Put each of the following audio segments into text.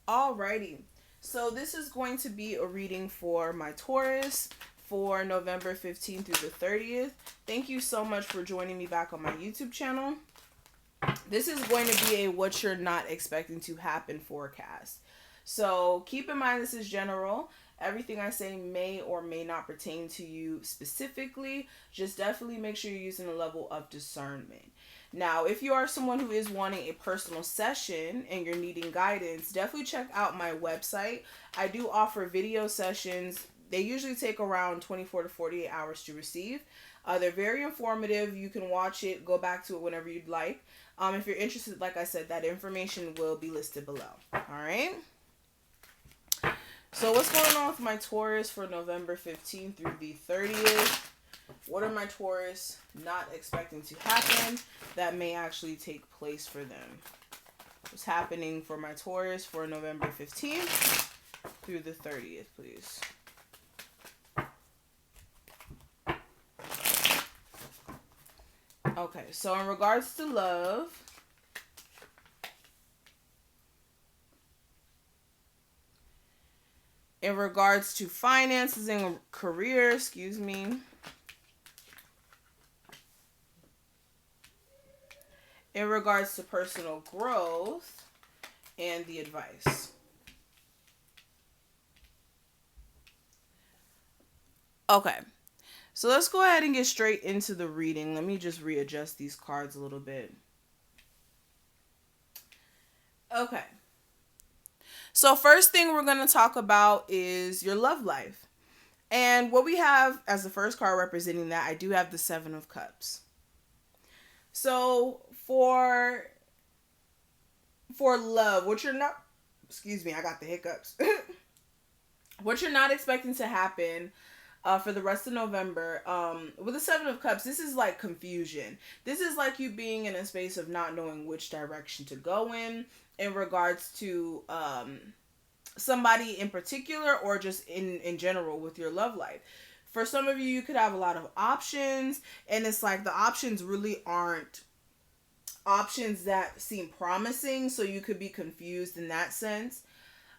Alrighty. So this is going to be a reading for my Taurus for November 15th through the 30th. Thank you so much for joining me back on my YouTube channel. This is going to be a what you're not expecting to happen forecast. So keep in mind this is general. Everything I say may or may not pertain to you specifically. Just definitely make sure you're using a level of discernment. Now, if you are someone who is wanting a personal session and you're needing guidance, definitely check out my website. I do offer video sessions. They usually take around 24 to 48 hours to receive. They're very informative. You can watch it, go back to it whenever you'd like. If you're interested, like I said, that information will be listed below. All right. So what's going on with my Taurus for November 15th through the 30th? What are my Taurus not expecting to happen that may actually take place for them? What's happening for my Taurus for November 15th through the 30th, please? Okay, so in regards to love, in regards to finances and career, in regards to personal growth and the advice. Okay, so let's go ahead and get straight into the reading. Let me just readjust these cards a little bit. Okay. So first thing we're going to talk about is your love life. And what we have as the first card representing that, I do have the Seven of Cups. So for love, what you're not, I got the hiccups. What you're not expecting to happen for the rest of November, with the Seven of Cups, this is like confusion. This is like you being in a space of not knowing which direction to go in regards to somebody in particular or just in general with your love life. For some of you, you could have a lot of options, and it's like the options really aren't options that seem promising, so you could be confused in that sense.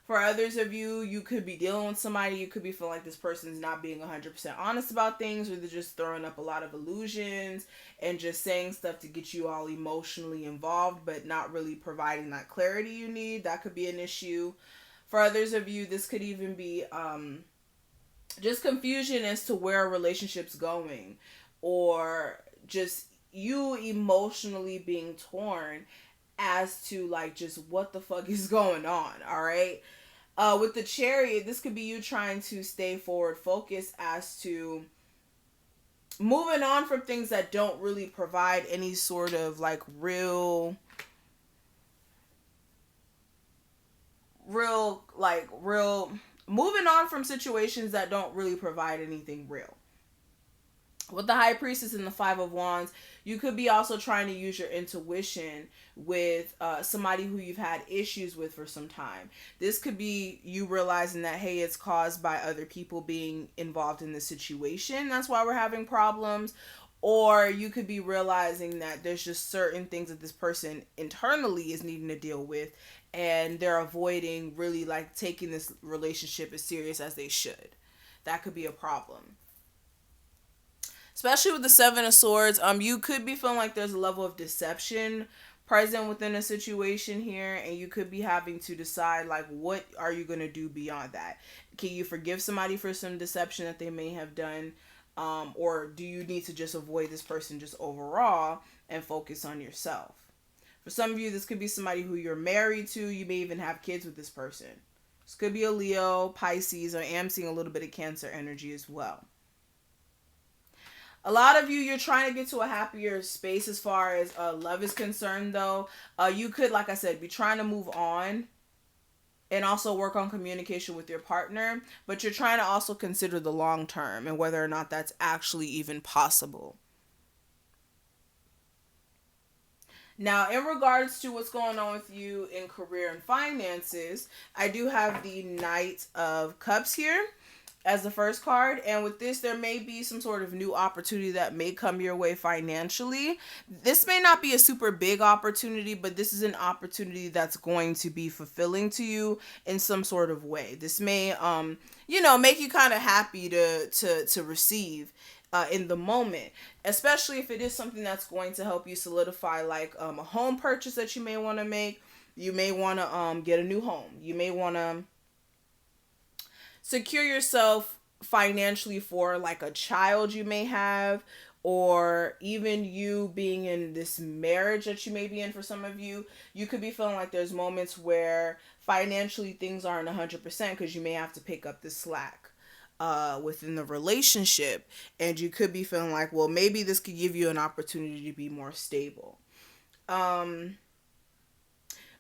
For others of you, you could be dealing with somebody, you could be feeling like this person's not being 100% honest about things, or they're just throwing up a lot of illusions and just saying stuff to get you all emotionally involved, but not really providing that clarity you need. That could be an issue. For others of you, this could even be just confusion as to where a relationship's going, or just you emotionally being torn as to like just what the fuck is going on. All right. With the Chariot, this could be you trying to stay forward focused as to moving on from things that don't really provide any sort of like real moving on from situations that don't really provide anything real. With the High Priestess and the Five of Wands, you could be also trying to use your intuition with somebody who you've had issues with for some time. This could be you realizing that, hey, it's caused by other people being involved in the situation. That's why we're having problems. Or you could be realizing that there's just certain things that this person internally is needing to deal with, and they're avoiding really like taking this relationship as serious as they should. That could be a problem. Especially with the Seven of Swords, you could be feeling like there's a level of deception present within a situation here, and you could be having to decide like what are you going to do beyond that. Can you forgive somebody for some deception that they may have done, or do you need to just avoid this person just overall and focus on yourself? For some of you, this could be somebody who you're married to. You may even have kids with this person. This could be a Leo, Pisces, or I am seeing a little bit of Cancer energy as well. A lot of you, you're trying to get to a happier space as far as love is concerned, though. You could, like I said, be trying to move on and also work on communication with your partner, but you're trying to also consider the long term and whether or not that's actually even possible. Now, in regards to what's going on with you in career and finances, I do have the Knight of Cups here. as the first card. And with this, there may be some sort of new opportunity that may come your way financially. This may not be a super big opportunity, but this is an opportunity that's going to be fulfilling to you in some sort of way. This may make you kind of happy to receive in the moment, especially if it is something that's going to help you solidify, like a home purchase that you may want to make. You may want to get a new home. You may want to secure yourself financially for like a child you may have, or even you being in this marriage that you may be in. For some of you, you could be feeling like there's moments where financially things aren't 100% because you may have to pick up the slack within the relationship, and you could be feeling like, well, maybe this could give you an opportunity to be more stable.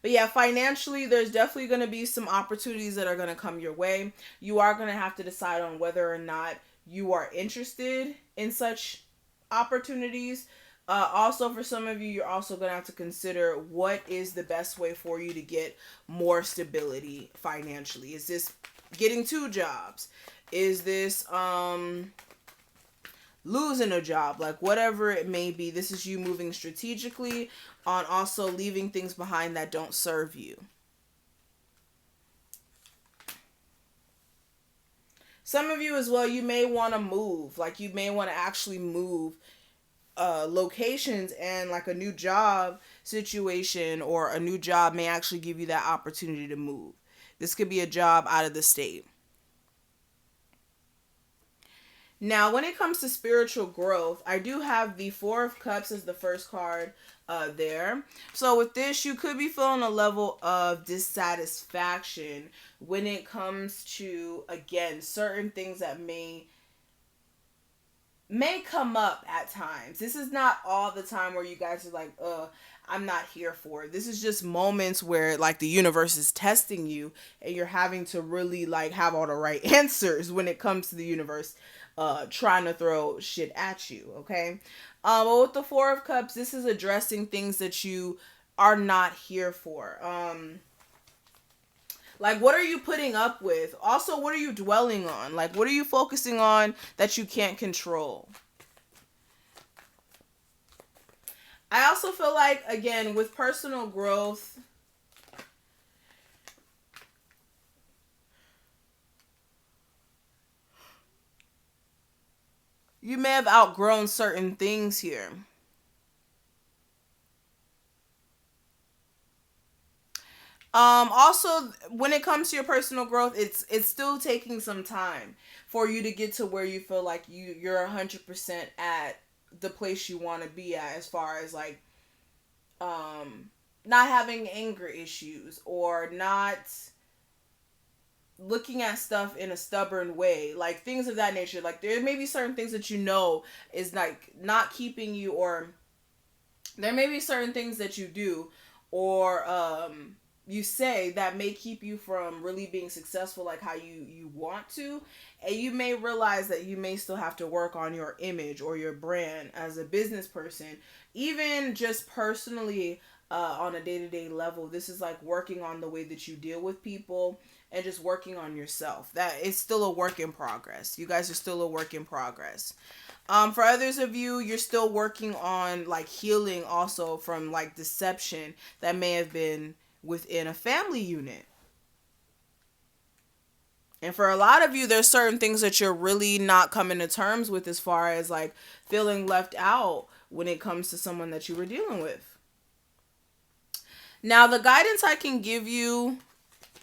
But yeah, financially, there's definitely going to be some opportunities that are going to come your way. You are going to have to decide on whether or not you are interested in such opportunities. Also, for some of you, you're also going to have to consider what is the best way for you to get more stability financially. Is this getting two jobs? Is this losing a job? Like, whatever it may be, this is you moving strategically on also leaving things behind that don't serve you. Some of you as well, you may want to move. Like, you may want to actually move locations, and like a new job situation or a new job may actually give you that opportunity to move. This could be a job out of the state. Now, when it comes to spiritual growth, I do have the Four of Cups as the first card there. So with this, you could be feeling a level of dissatisfaction when it comes to, again, certain things that may come up at times. This is not all the time where you guys are like, I'm not here for it. This is just moments where like the universe is testing you, and you're having to really like have all the right answers when it comes to the universe trying to throw shit at you, okay? But with the Four of Cups, this is addressing things that you are not here for. Like, what are you putting up with? Also, what are you dwelling on? Like, what are you focusing on that you can't control? I also feel like, again, with personal growth, you may have outgrown certain things here. Also, when it comes to your personal growth, it's still taking some time for you to get to where you feel like you're 100% at the place you want to be at, as far as like not having anger issues, or not looking at stuff in a stubborn way, like things of that nature. Like, there may be certain things that you know is like not keeping you, or there may be certain things that you do, or you say, that may keep you from really being successful like how you want to. And you may realize that you may still have to work on your image or your brand as a business person, even just personally, on a day-to-day level. This is like working on the way that you deal with people, and just working on yourself. That is still a work in progress. You guys are still a work in progress. For others of you, you're still working on like healing also from like deception that may have been within a family unit. And for a lot of you, there's certain things that you're really not coming to terms with, as far as like feeling left out when it comes to someone that you were dealing with. Now, the guidance I can give you,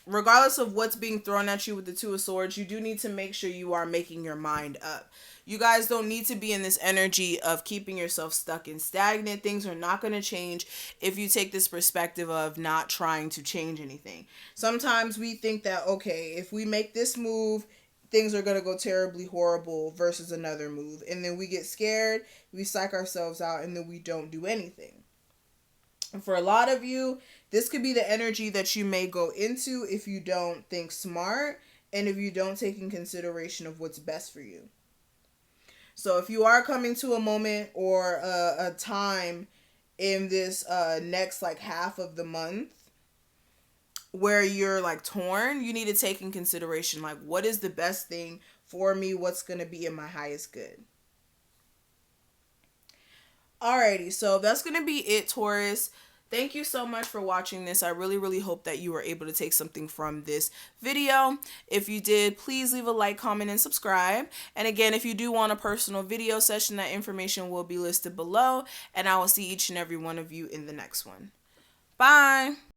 regardless of what's being thrown at you with the Two of Swords, you do need to make sure you are making your mind up. You guys don't need to be in this energy of keeping yourself stuck and stagnant. Things are not going to change if you take this perspective of not trying to change anything. Sometimes we think that, okay, if we make this move, things are going to go terribly horrible versus another move. And then we get scared, we psych ourselves out, and then we don't do anything. And for a lot of you, this could be the energy that you may go into if you don't think smart, and if you don't take in consideration of what's best for you. So if you are coming to a moment or a time in this next like half of the month where you're like torn, you need to take in consideration like, what is the best thing for me what's going to be in my highest good. Alrighty, so that's going to be it, Taurus. Thank you so much for watching this. I really, really hope that you were able to take something from this video. If you did, please leave a like, comment, and subscribe. And again, if you do want a personal video session, that information will be listed below. And I will see each and every one of you in the next one. Bye.